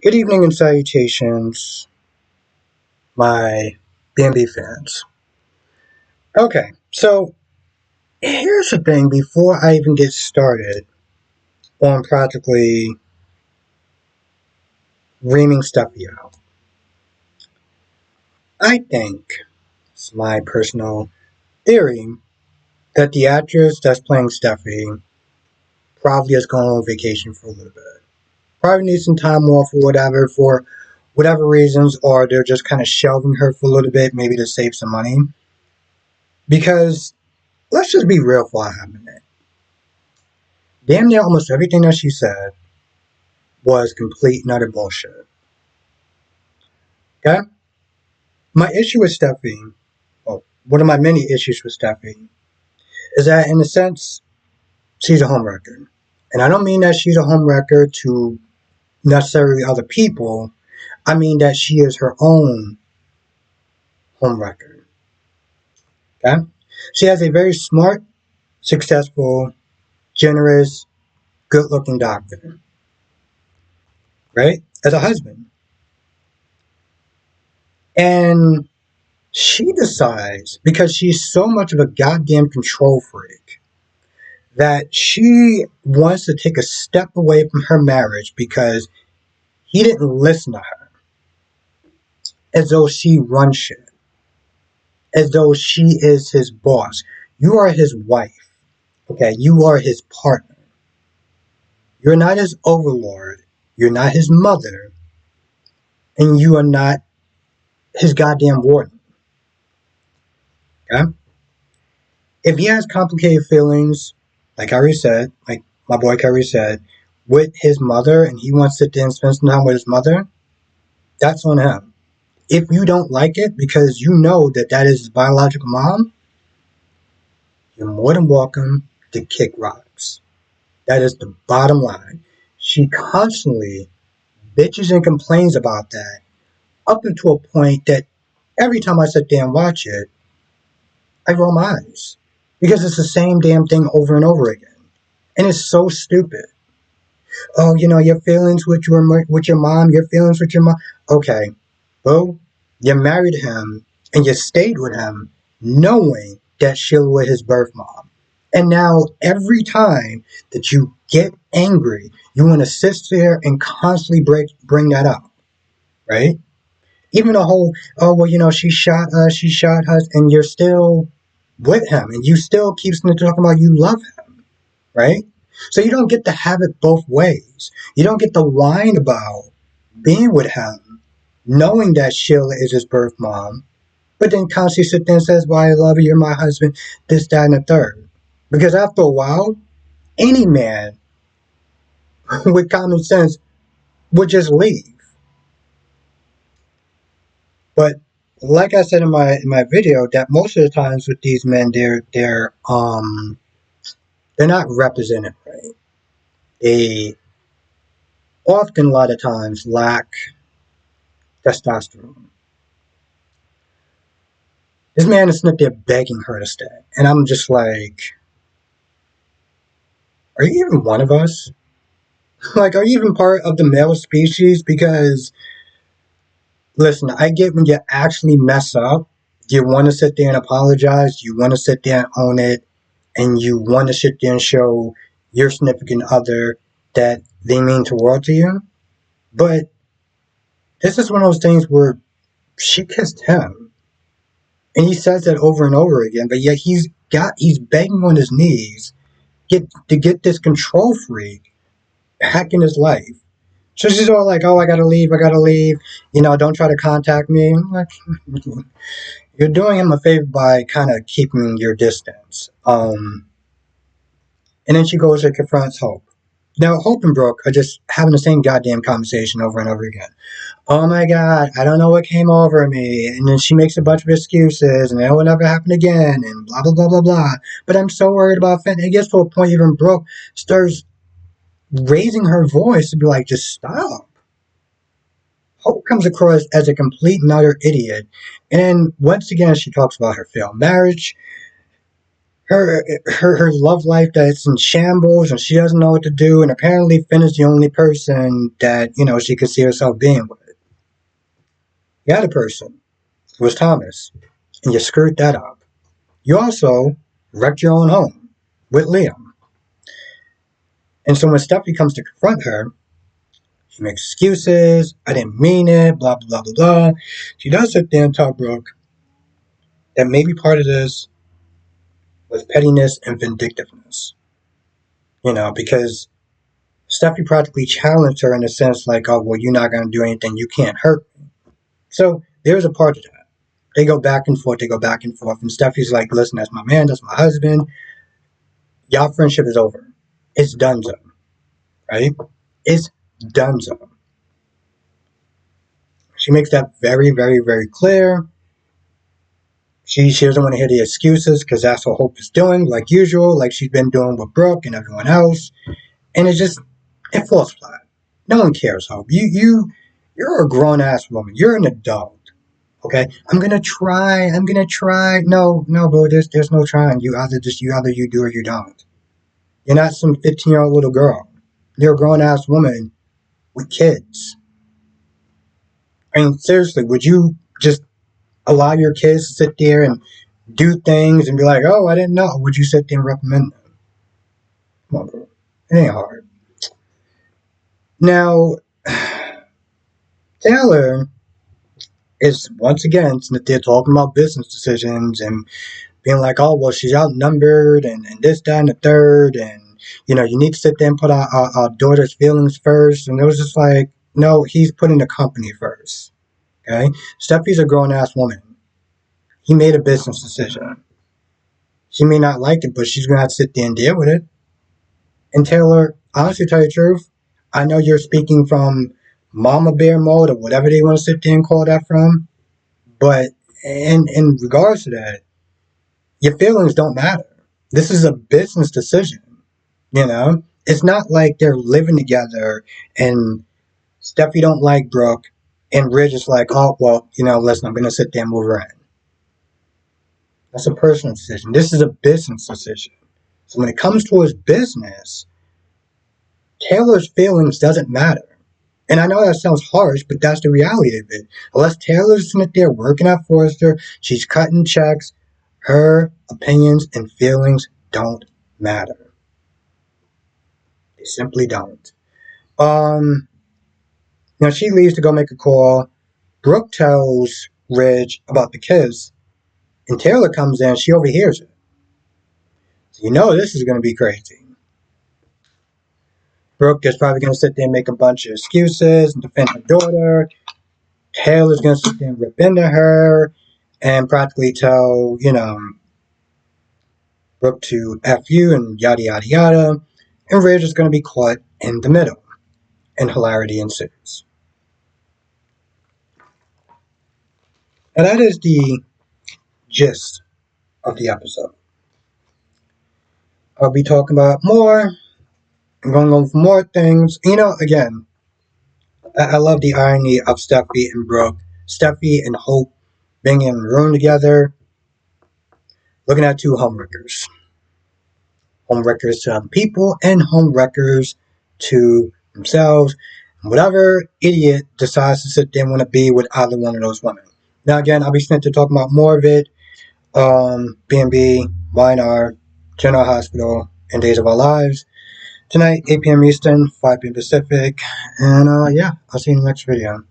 Good evening and salutations, my B&B fans. Okay, so here's the thing before I even get started on practically reaming Steffi out. I think, it's my personal theory, that the actress that's playing Steffi probably is going on vacation for a little bit. Probably needs some time off or whatever for whatever reasons, or they're just kind of shelving her for a little bit, maybe to save some money. Because let's just be real for a hot minute. Damn near almost everything that she said was complete and utter bullshit. Okay? My issue with Steffi, well, one of my many issues with Steffi, is that in a sense, she's a homewrecker. And I don't mean that she's a homewrecker to necessarily other people. I mean that she is her own homewrecker. Okay? She has a very smart, successful, generous, good looking doctor. Right? As a husband. And she decides, because she's so much of a goddamn control freak, that she wants to take a step away from her marriage because he didn't listen to her. As though she runs shit. As though she is his boss. You are his wife. Okay, you are his partner. You're not his overlord. You're not his mother. And you are not his goddamn warden. Okay? If he has complicated feelings, like I already said, like my boy Kyrie said, with his mother, and he wants to sit there and spend some time with his mother, that's on him. If you don't like it because you know that that is his biological mom, you're more than welcome to kick rocks. That is the bottom line. She constantly bitches and complains about that up until a point that every time I sit there and watch it, I roll my eyes. Because it's the same damn thing over and over again. And it's so stupid. Oh, your feelings with your mom, your feelings with your mom. Okay, well, you married him and you stayed with him knowing that Sheila was his birth mom. And now every time that you get angry, you want to sit there and constantly bring that up, right? Even the whole, oh, well, she shot us, and you're still with him, and you still keep talking about you love him, right? So you don't get to have it both ways. You don't get to whine about being with him, knowing that Sheila is his birth mom, but then constantly sit there and says, well, I love you, you're my husband, this, that, and the third. Because after a while, any man with common sense would just leave. But like I said in my video, that most of the times with these men, they're not represented right. They often, a lot of times, lack testosterone. This man is sitting there begging her to stay. And I'm just like, are you even one of us? Like, are you even part of the male species? Because, listen, I get when you actually mess up, you want to sit there and apologize, you want to sit there and own it, and you want to sit there and show your significant other that they mean the world to you. But this is one of those things where she kissed him. And he says that over and over again, but yet he's begging on his knees to get this control freak back in his life. So she's all like, oh, I gotta leave. Don't try to contact me. I'm like, you're doing him a favor by kind of keeping your distance. And then she goes and confronts Hope. Now, Hope and Brooke are just having the same goddamn conversation over and over again. Oh my God, I don't know what came over me. And then she makes a bunch of excuses, and it will never happen again, and blah, blah, blah, blah, blah. But I'm so worried about Fenton. It gets to a point even Brooke starts raising her voice to be like, just stop. Hope comes across as a complete and utter idiot. And once again, she talks about her failed marriage. her love life that it's in shambles and she doesn't know what to do, and apparently Finn is the only person that, she could see herself being with. The other person was Thomas, and you screwed that up. You also wrecked your own home with Liam. And so when Stephanie comes to confront her, she makes excuses. I didn't mean it, blah, blah, blah, blah, blah. She does sit there and tell Brooke that maybe part of this was pettiness and vindictiveness. Because Stephanie practically challenged her in a sense like, oh, well, you're not going to do anything. You can't hurt me. So there's a part of that. They go back and forth. And Stephanie's like, listen, that's my man. That's my husband. Y'all friendship is over. It's donezo. Right? It's donezo. She makes that very, very, very clear. She doesn't want to hear the excuses because that's what Hope is doing, like usual, like she's been doing with Brooke and everyone else. And it falls flat. No one cares, Hope. You're a grown ass woman. You're an adult. Okay? I'm gonna try. No, bro, there's no trying. You either you do or you don't. You're not some 15-year-old little girl. You're a grown ass woman with kids. I mean, seriously, would you just allow your kids to sit there and do things and be like, oh, I didn't know? Or would you sit there and reprimand them? Come on, bro. It ain't hard. Now, Taylor is once again, they're talking about business decisions and being like, oh, well, she's outnumbered and this, that, and the third. And, you need to sit there and put our daughter's feelings first. And it was just like, no, he's putting the company first. Okay? Steffi's a grown-ass woman. He made a business decision. She may not like it, but she's going to have to sit there and deal with it. And Taylor, honestly, to tell you the truth, I know you're speaking from mama bear mode or whatever they want to sit there and call that from. But in regards to that, your feelings don't matter. This is a business decision. It's not like they're living together and Steffi don't like Brooke and Ridge is like, oh, well, listen, I'm going to sit there and move her in. That's a personal decision. This is a business decision. So when it comes towards business, Taylor's feelings doesn't matter. And I know that sounds harsh, but that's the reality of it. Unless Taylor's sitting there working at Forrester, she's cutting checks, her opinions and feelings don't matter. They simply don't. Now she leaves to go make a call. Brooke tells Ridge about the kiss, and Taylor comes in, she overhears it. So this is going to be crazy. Brooke is probably going to sit there and make a bunch of excuses and defend her daughter. Taylor's going to sit there and rip into her and practically tell, Brooke to F you and yada, yada, yada. And Ridge is going to be caught in the middle. And hilarity ensues. And that is the gist of the episode. I'll be talking about more. I'm going to go for more things. Again, I love the irony of Steffi and Brooke. Steffi and Hope being in a room together, looking at two homewreckers. Homewreckers to other people and homewreckers to themselves. Whatever idiot decides to sit there and want to be with either one of those women. Now, again, I'll be sent to talk about more of it. B&B, YNR, General Hospital, and Days of Our Lives. Tonight, 8 p.m. Eastern, 5 p.m. Pacific. And, I'll see you in the next video.